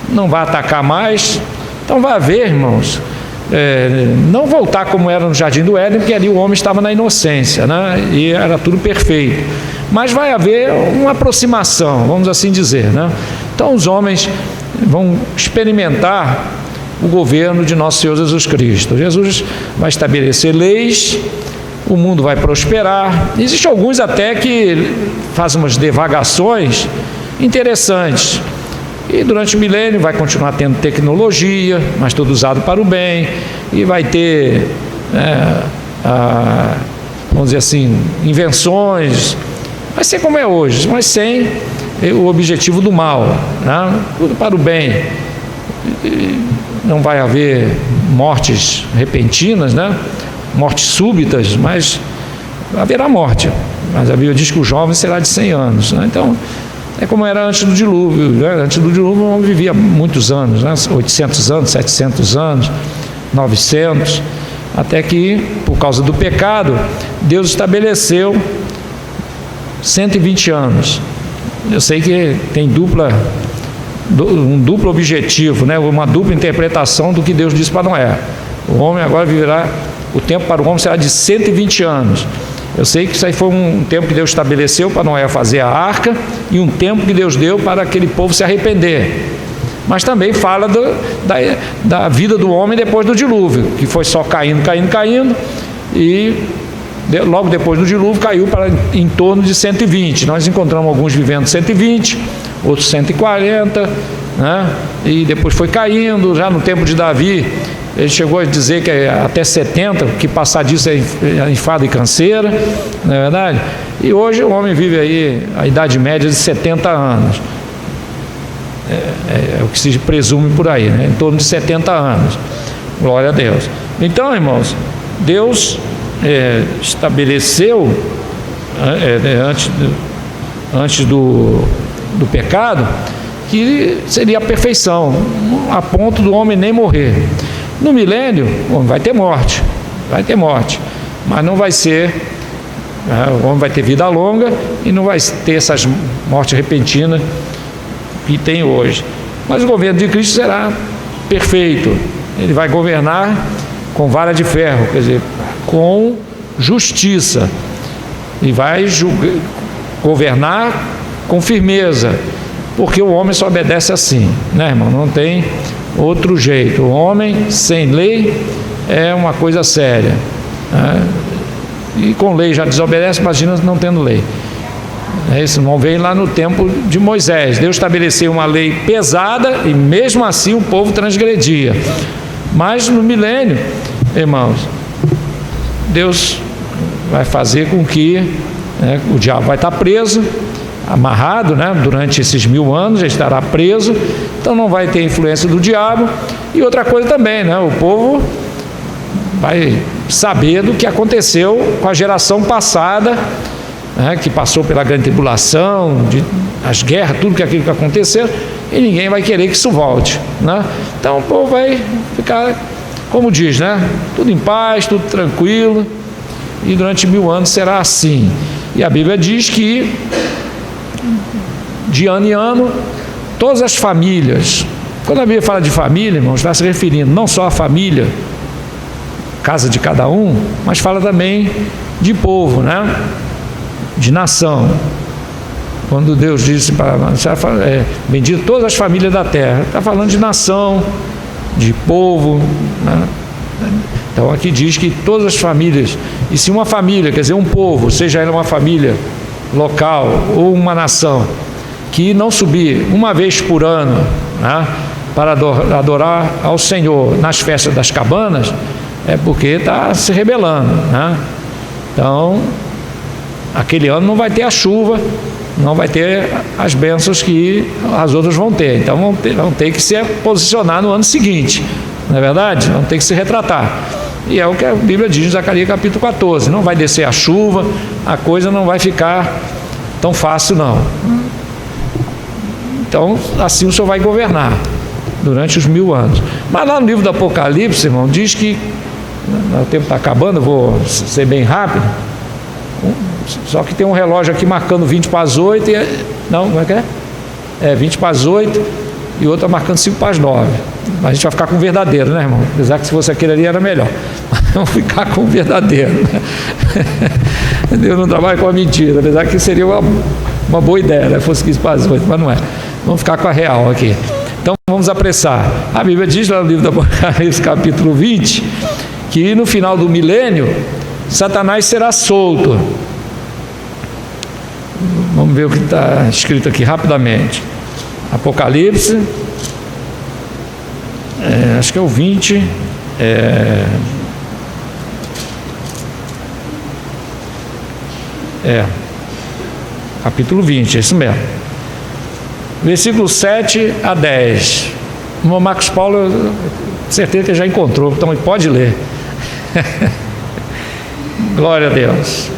não vai atacar mais. Então vai haver, irmãos, não voltar como era no Jardim do Éden, porque ali o homem estava na inocência, né, e era tudo perfeito. Mas vai haver uma aproximação, vamos assim dizer, né? Então os homens vão experimentar o governo de nosso Senhor Jesus Cristo. Jesus vai estabelecer leis, o mundo vai prosperar. Existem alguns até que fazem umas divagações interessantes. E durante o milênio vai continuar tendo tecnologia, mas tudo usado para o bem. E vai ter, vamos dizer assim, invenções. Vai ser como é hoje, mas sem o objetivo do mal, né? Tudo para o bem. E não vai haver mortes repentinas, né? Mortes súbitas, mas haverá morte. Mas a Bíblia diz que o jovem será de 100 anos, né? Então, é como era antes do dilúvio, né? Antes do dilúvio o homem vivia muitos anos, né? 800 anos, 700 anos, 900, até que, por causa do pecado, Deus estabeleceu 120 anos. Eu sei que tem um duplo objetivo, né? Uma dupla interpretação do que Deus disse para Noé. O homem agora viverá, o tempo para o homem será de 120 anos. Eu sei que isso aí foi um tempo que Deus estabeleceu para Noé fazer a arca e um tempo que Deus deu para aquele povo se arrepender. Mas também fala da vida do homem depois do dilúvio, que foi só caindo, e logo depois do dilúvio caiu para em torno de 120. Nós encontramos alguns vivendo 120, outros 140, né? E depois foi caindo. Já no tempo de Davi, ele chegou a dizer que até 70, que passar disso é enfado e canseira, não é verdade? E hoje o homem vive aí a idade média de 70 anos. É o que se presume por aí, né? Em torno de 70 anos. Glória a Deus. Então, irmãos, Deus estabeleceu antes do pecado que seria a perfeição, a ponto do homem nem morrer. No milênio, o homem vai ter morte, mas não vai ser, o homem vai ter vida longa e não vai ter essas mortes repentinas que tem hoje. Mas o governo de Cristo será perfeito. Ele vai governar com vara de ferro, quer dizer, com justiça, e vai governar com firmeza. porque o homem só obedece assim, né, irmão? Não tem outro jeito. O homem sem lei é uma coisa séria, né? E com lei já desobedece, imagina não tendo lei. Isso não veio lá no tempo de Moisés. Deus estabeleceu uma lei pesada e mesmo assim o povo transgredia. Mas no milênio, irmãos, Deus vai fazer com que o diabo vai estar preso, amarrado, né? Durante esses 1000 anos, ele estará preso, então não vai ter influência do diabo. E outra coisa também, né? O povo vai saber do que aconteceu com a geração passada, né? Que passou pela grande tribulação, as guerras, tudo aquilo que aconteceu, e ninguém vai querer que isso volte, né? Então o povo vai ficar, como diz, né? Tudo em paz, tudo tranquilo, e durante 1000 anos será assim. E a Bíblia diz que de ano em ano todas as famílias, quando a Bíblia fala de família, irmãos, está se referindo não só à família, casa de cada um, mas fala também de povo, né? De nação. Quando Deus disse para bendito todas as famílias da terra, está falando de nação, de povo, né? Então aqui diz que todas as famílias, e se uma família, quer dizer um povo, seja ela uma família local ou uma nação, que não subir uma vez por ano, né, para adorar ao Senhor nas festas das cabanas, é porque está se rebelando, né? Então aquele ano não vai ter a chuva, não vai ter as bênçãos que as outras vão ter. Então vão ter que se posicionar no ano seguinte, não é verdade? Vão ter que se retratar. E é o que a Bíblia diz em Zacarias capítulo 14. Não vai descer a chuva, a coisa não vai ficar tão fácil não. Então assim o Senhor vai governar durante os 1000 anos. Mas lá no livro do Apocalipse, irmão, diz que o tempo está acabando, eu vou ser bem rápido. Só que tem um relógio aqui marcando 20 para as 8 e... Não, como é que é? É 20 para as 8 e outra marcando 5 para as 9. Mas a gente vai ficar com o verdadeiro, né, irmão? Apesar que se fosse aquele ali era melhor. Mas vamos ficar com o verdadeiro, né? Deus não trabalha com a mentira, apesar que seria uma boa ideia, né? Fosse 15 para as 8, mas não é. Vamos ficar com a real aqui. Então vamos apressar. A Bíblia diz lá no livro do Apocalipse capítulo 20 que no final do milênio Satanás será solto. Vamos ver o que está escrito aqui rapidamente. Apocalipse, acho que é o 20, capítulo 20, é isso mesmo. Versículo 7 a 10. O Marcos Paulo, eu certeza que já encontrou, então pode ler. Glória a Deus.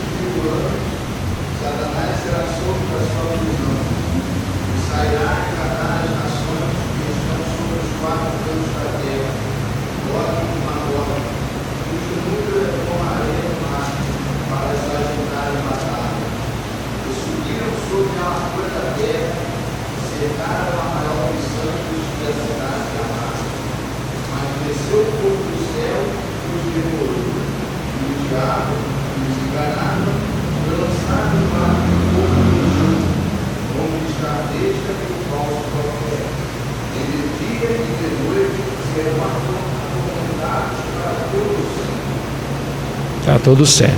Está tudo certo.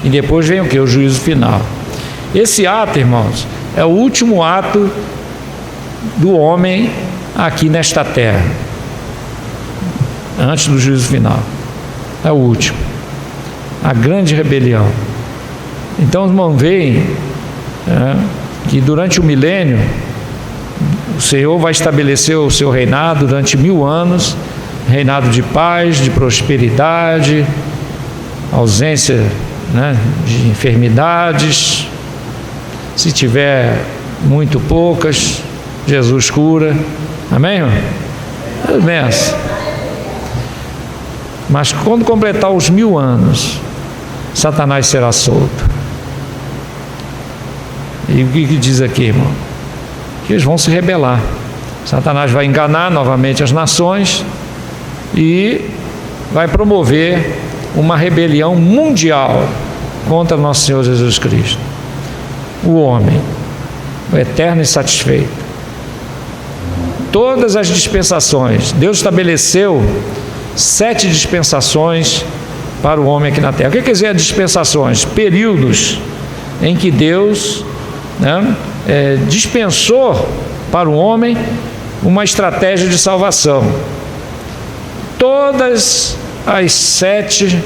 E depois vem o que? O juízo final. Esse ato, irmãos, é o último ato do homem aqui nesta terra, antes do juízo final. É o último, a grande rebelião. Então os irmãos veem que durante o milênio o Senhor vai estabelecer o seu reinado durante 1000 anos, reinado de paz, de prosperidade, ausência, né, de enfermidades. Se tiver muito poucas, Jesus cura. Amém, irmão? Amém. Mas quando completar os 1000 anos, Satanás será solto. E o que diz aqui, irmão? Que eles vão se rebelar. Satanás vai enganar novamente as nações e vai promover uma rebelião mundial contra nosso Senhor Jesus Cristo. O homem, o eterno insatisfeito, todas as dispensações. Deus estabeleceu 7 dispensações para o homem aqui na terra. O que quer dizer dispensações? Períodos em que Deus, dispensou para o homem uma estratégia de salvação. Todas as 7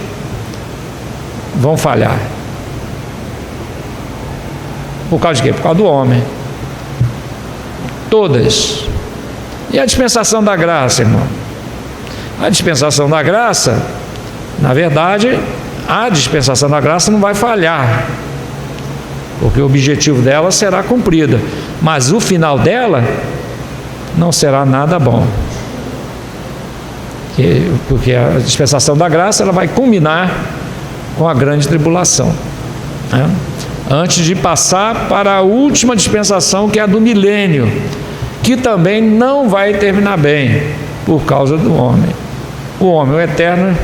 vão falhar. Por causa de quê? Por causa do homem. Todas. E a dispensação da graça, irmão? A dispensação da graça, na verdade, a dispensação da graça não vai falhar, porque o objetivo dela será cumprido, mas o final dela não será nada bom, porque a dispensação da graça ela vai culminar com a grande tribulação, né? Antes de passar para a última dispensação, que é a do milênio, que também não vai terminar bem por causa do homem. O homem, o eterno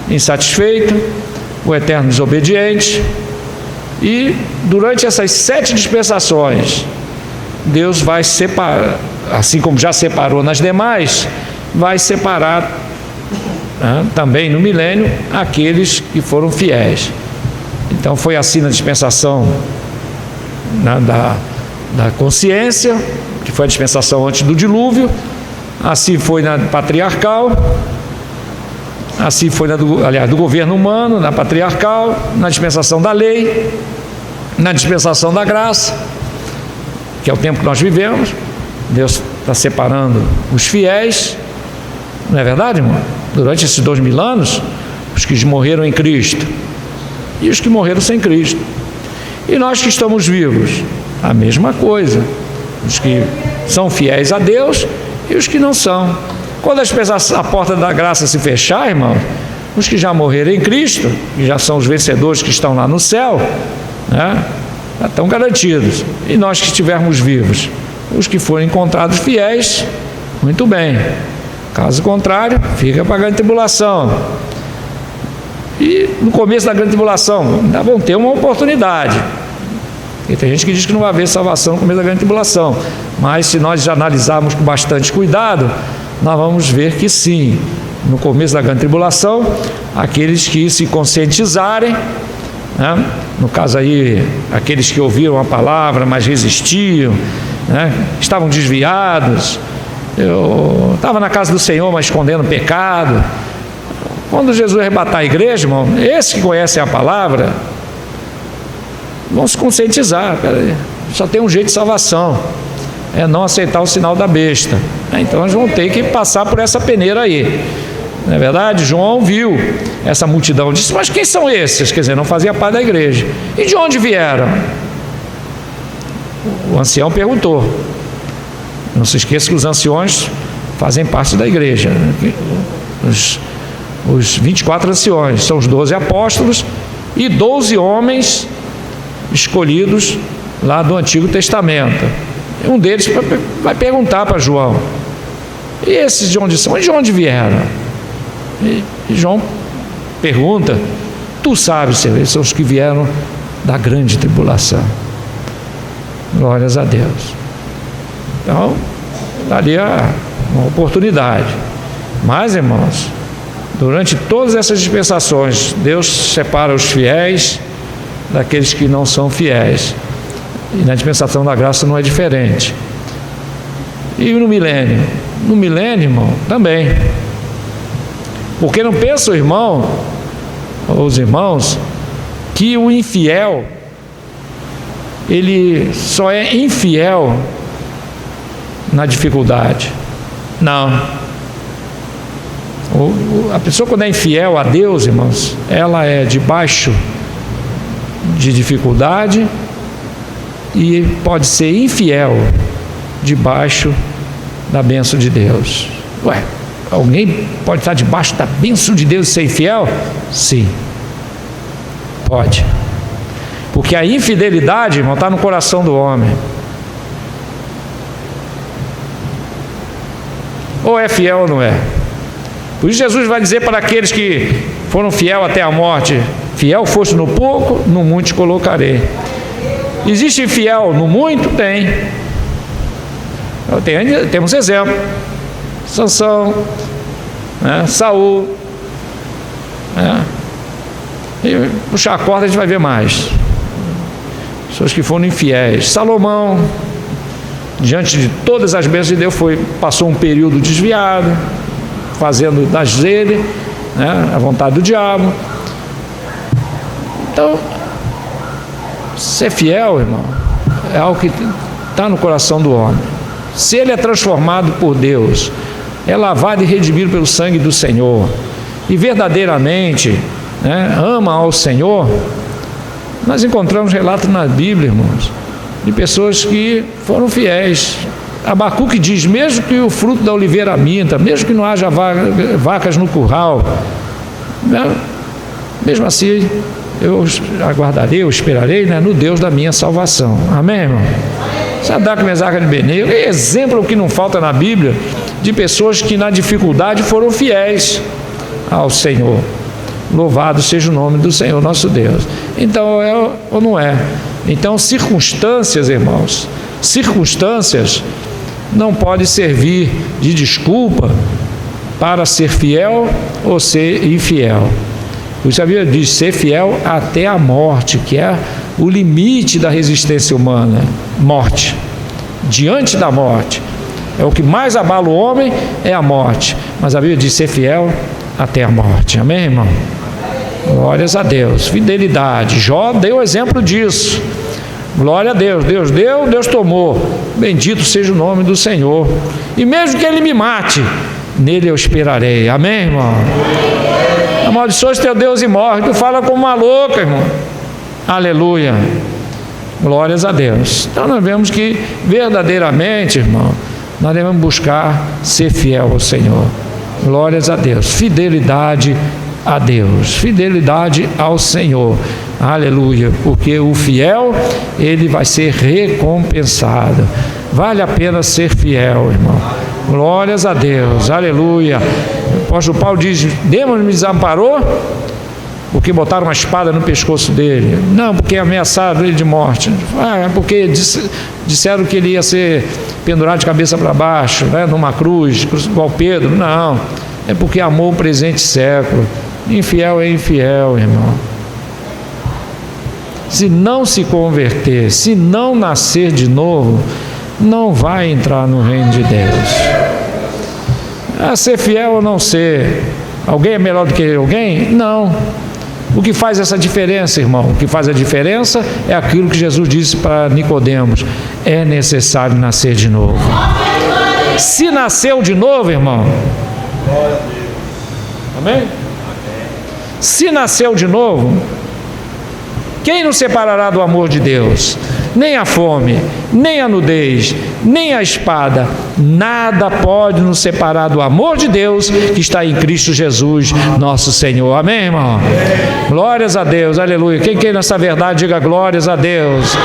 insatisfeito, o eterno desobediente. E durante essas 7 dispensações, Deus vai separar, assim como já separou nas demais, vai separar, também no milênio, aqueles que foram fiéis. Então foi assim na dispensação da consciência, que foi a dispensação antes do dilúvio, assim foi na patriarcal, assim foi do governo humano, na patriarcal, na dispensação da lei, na dispensação da graça, que é o tempo que nós vivemos. Deus está separando os fiéis, não é verdade, irmão? Durante esses 2000 anos, os que morreram em Cristo e os que morreram sem Cristo. E nós que estamos vivos, a mesma coisa. Os que são fiéis a Deus e os que não são. Quando a porta da graça se fechar, irmão, os que já morreram em Cristo, que já são os vencedores que estão lá no céu, já estão garantidos. E nós que estivermos vivos, os que forem encontrados fiéis, muito bem. Caso contrário, fica para a grande tribulação. E no começo da grande tribulação, ainda vão ter uma oportunidade. E tem gente que diz que não vai haver salvação no começo da grande tribulação. Mas se nós já analisarmos com bastante cuidado, nós vamos ver que sim, no começo da grande tribulação, aqueles que se conscientizarem, no caso aí, aqueles que ouviram a palavra, mas resistiam, estavam desviados, eu estava na casa do Senhor, mas escondendo pecado. Quando Jesus arrebatar a igreja, irmão, esses que conhecem a palavra vão se conscientizar. Só tem um jeito de salvação, é não aceitar o sinal da besta. Então eles vão ter que passar por essa peneira aí. Não é verdade? João viu essa multidão, disse: mas quem são esses? Quer dizer, não fazia parte da igreja. E de onde vieram? O ancião perguntou. Não se esqueça que os anciões fazem parte da igreja. Os 24 anciões são os 12 apóstolos e 12 homens escolhidos lá do Antigo Testamento. Um deles vai perguntar para João: e esses de onde são? E de onde vieram? E João pergunta: tu sabes, Senhor, esses são os que vieram da grande tribulação. Glórias a Deus. Então, daí uma oportunidade. Mas, irmãos, durante todas essas dispensações, Deus separa os fiéis daqueles que não são fiéis. E na dispensação da graça não é diferente. E no milênio? No milênio, irmão, também. Porque não pensa o irmão, ou os irmãos, que o infiel, ele só é infiel na dificuldade. Não. A pessoa, quando é infiel a Deus, irmãos, ela é debaixo de dificuldade e pode ser infiel debaixo da bênção de Deus. Ué, alguém pode estar debaixo da bênção de Deus e ser infiel? Sim, pode. Porque a infidelidade, irmão, está no coração do homem. Ou é fiel ou não é. Por isso Jesus vai dizer para aqueles que foram fiel até a morte: fiel foste no pouco, no muito te colocarei. Existe fiel no muito? Tem. Temos exemplo. Sansão, né? Saul. Né? E puxar a corda a gente vai ver mais. Pessoas que foram infiéis. Salomão, diante de todas as bênçãos de Deus, passou um período desviado, fazendo das dele, né, a vontade do diabo. Então, ser fiel, irmão, é algo que está no coração do homem. Se ele é transformado por Deus, é lavado e redimido pelo sangue do Senhor, e verdadeiramente, né, ama ao Senhor, nós encontramos relatos na Bíblia, irmãos, de pessoas que foram fiéis. Abacuque diz: mesmo que o fruto da oliveira minta, mesmo que não haja vacas no curral, né, mesmo assim eu aguardarei, eu esperarei, né, no Deus da minha salvação. Amém, irmão? Sadraque, Mesaque e Abednego é exemplo que não falta na Bíblia de pessoas que na dificuldade foram fiéis ao Senhor. Louvado seja o nome do Senhor nosso Deus. Então, é ou não é? Então, circunstâncias, irmãos, circunstâncias não podem servir de desculpa para ser fiel ou ser infiel. Por isso a Bíblia diz: ser fiel até a morte, que é o limite da resistência humana. Morte, diante da morte, é o que mais abala o homem, é a morte. Mas a Bíblia diz: ser fiel até a morte. Amém, irmão? Glórias a Deus. Fidelidade. Jó deu exemplo disso. Glória a Deus. Deus deu, Deus tomou. Bendito seja o nome do Senhor. E mesmo que ele me mate, nele eu esperarei. Amém, irmão? Amaldiçoa teu Deus e morre. Tu fala como uma louca, irmão. Aleluia. Glórias a Deus. Então nós vemos que verdadeiramente, irmão, nós devemos buscar ser fiel ao Senhor. Glórias a Deus. Fidelidade a Deus, fidelidade ao Senhor. Aleluia. Porque o fiel, ele vai ser recompensado. Vale a pena ser fiel, irmão. Glórias a Deus. Aleluia. O apóstolo Paulo diz: Deus me desamparou porque botaram uma espada no pescoço dele. Não, porque ameaçaram ele de morte. É porque disseram que ele ia ser pendurado de cabeça para baixo, né, numa cruz, igual Pedro. Não, é porque amou o presente século. Infiel é infiel, irmão. Se não se converter, se não nascer de novo, não vai entrar no reino de Deus. Ser fiel ou não ser, alguém é melhor do que alguém? Não. O que faz essa diferença, irmão? O que faz a diferença é aquilo que Jesus disse para Nicodemos: é necessário nascer de novo. Se nasceu de novo, irmão, amém? Se nasceu de novo, quem nos separará do amor de Deus? Nem a fome, nem a nudez, nem a espada, nada pode nos separar do amor de Deus que está em Cristo Jesus, nosso Senhor. Amém, irmão? Glórias a Deus, aleluia. Quem quer nessa verdade, diga glórias a Deus.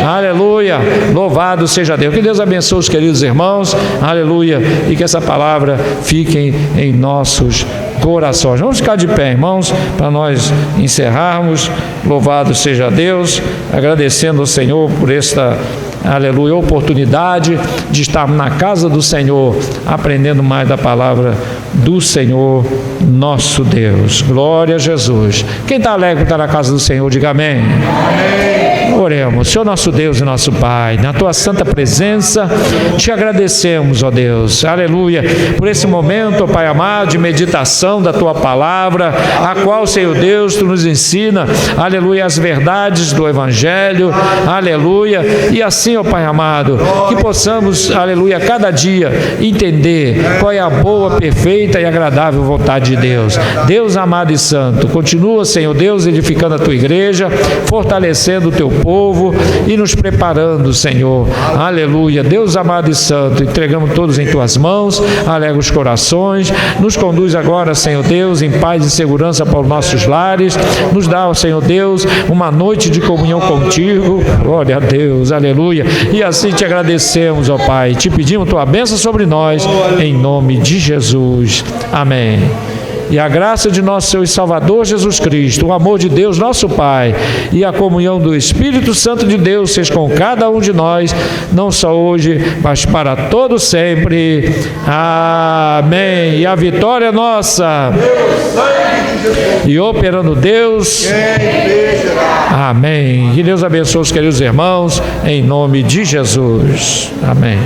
Aleluia, louvado seja Deus. Que Deus abençoe os queridos irmãos, aleluia, e que essa palavra fique em nossos corações. Vamos ficar de pé, irmãos, para nós encerrarmos. Louvado seja Deus, agradecendo ao Senhor por esta, aleluia, oportunidade de estarmos na casa do Senhor, aprendendo mais da palavra do Senhor nosso Deus. Glória a Jesus. Quem está alegre está na casa do Senhor, diga amém. Amém. Oremos. Senhor nosso Deus e nosso Pai, na Tua santa presença, te agradecemos, ó Deus, aleluia, por esse momento, ó Pai amado, de meditação da Tua palavra, a qual, Senhor Deus, Tu nos ensina, aleluia, as verdades do Evangelho, aleluia, e assim, ó Pai amado, que possamos, aleluia, cada dia entender qual é a boa, perfeita e agradável vontade de Deus. Deus amado e santo, continua, Senhor Deus, edificando a Tua igreja, fortalecendo o Teu povo e nos preparando, Senhor, aleluia. Deus amado e santo, entregamos todos em Tuas mãos, alegra os corações, nos conduz agora, Senhor Deus, em paz e segurança para os nossos lares, nos dá, Senhor Deus, uma noite de comunhão contigo, glória a Deus, aleluia, e assim te agradecemos, ó Pai, te pedimos Tua bênção sobre nós, em nome de Jesus, amém. e a graça de nosso Senhor e Salvador Jesus Cristo, o amor de Deus, nosso Pai, e a comunhão do Espírito Santo de Deus seja com cada um de nós, não só hoje, mas para todo sempre. Amém. E a vitória é nossa. E operando Deus. Amém. Que Deus abençoe os queridos irmãos, em nome de Jesus. Amém.